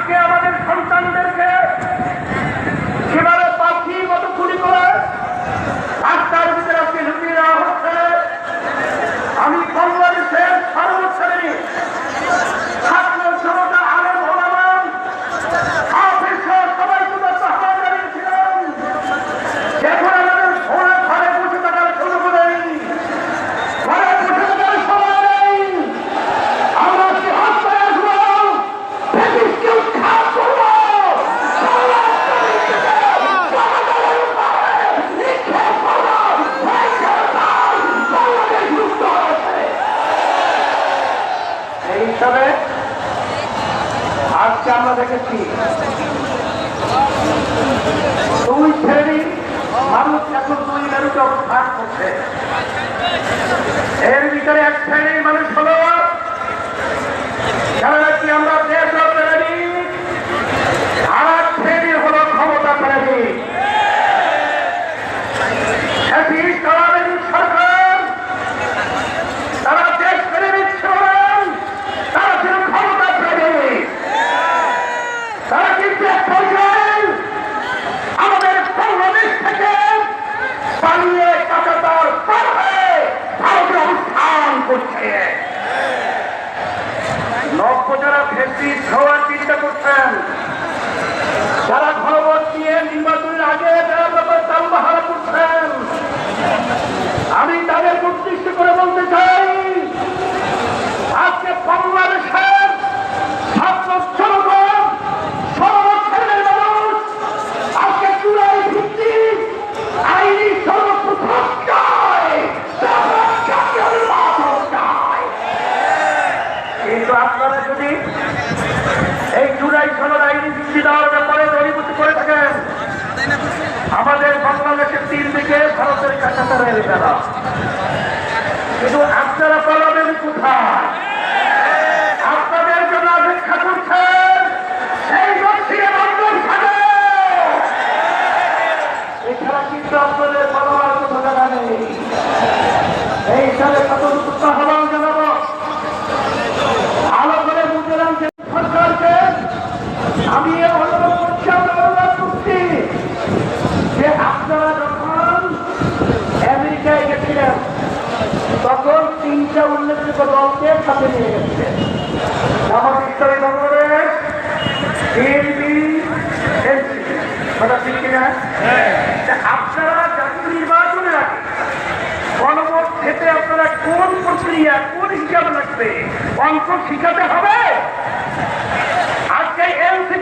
আজকে আমাদের সন্তানদেরকে সেভাবে পাখির মতো গুলি করে রাস্তার ভিতরে আজকে ঢুকিয়ে দেওয়া হচ্ছে। আমি বাংলাদেশের সর্বশ্রেণী ছাত্র জনতা আলেম ওলামা হাফেজ সবাই আহ্বান জানিয়েছিলাম, এখন আমাদের ঘরে ঘরে বসে থাকার সুযোগ নেই, ঘরে বসে থাকার সময় নেই। আমরা কি হত্যা আসবো, ব্রিটিশকে উৎখাত করবো, এই হিসাবে আজকে আমরা দেখেছি দুই শ্রেণীর মানুষ এখন দুই মেরুতে অবস্থান করছে। এর ভিতরে এক শ্রেণীর মানুষ হলো যারা নাকি আমরা দেশ প্রেমী, আর এক শ্রেণীর হলো ক্ষমতা প্রেমী। সরকার তারা দেশ প্রেমিক ছিলেন, তারা ছিল ক্ষমতা প্রেমী। তারা কিন্তু এক পর্যায়ে আমাদের বাংলাদেশ থেকে পালিয়ে কাটাতার পার হয়ে ভারতে অবস্থান করছে। নব্য যারা ফেসিস হওয়ার চিন্তা করছেন, যারা খবর দিয়ে নির্বাচনের আগে যারা তালবাহারা করছেন, আমি তাদের উদ্দেশ্য করে বলতে চাই, আজকে বাংলাদেশের ছাত্র জনগণ সর্বশ্রেণীর মানুষ আজকে চূড়াই ভিত্তিক আইনি সর্বপ্রথম চায়, কিন্তু আপনারা যদি এই চূড়াই সনদ আইনি ভিত্তি দেওয়ার ব্যাপারে দলীভূত করে থাকেন, আমাদের বাংলাদেশের তিন দিকে ভারতের কাছাকাছি বেলা, কিন্তু আপনারা পালাবেন কোথায়? আপনাদের জন্য অপেক্ষা করছেন সেই দক্ষিণে বন্ধন থাকে। এছাড়া কিন্তু আপনাদের পালাবার কোনো জায়গা নেই। এই হিসাবে কত আহ্বান জানাবো, ভালো করে বুঝলাম যে সরকারকে আমি অনুরোধ করছি, আমরা অনুরোধ করছি যে আপনারা যখন আমেরিকায় গেছিলেন তখন তিনটা উল্লেখযোগ্য দলকে সাথে নিয়ে গেছিলেন, জামাত ইসলামী বাংলাদেশ, বিএনপি, এনসিপি, কথা ঠিক কিনা? আপনারা জাতীয় নির্বাচনের আগে গণভোট থেকে আপনারা কোন প্রক্রিয়া কোন হিসাবে লাগবে অঙ্ক শিখাতে হবে।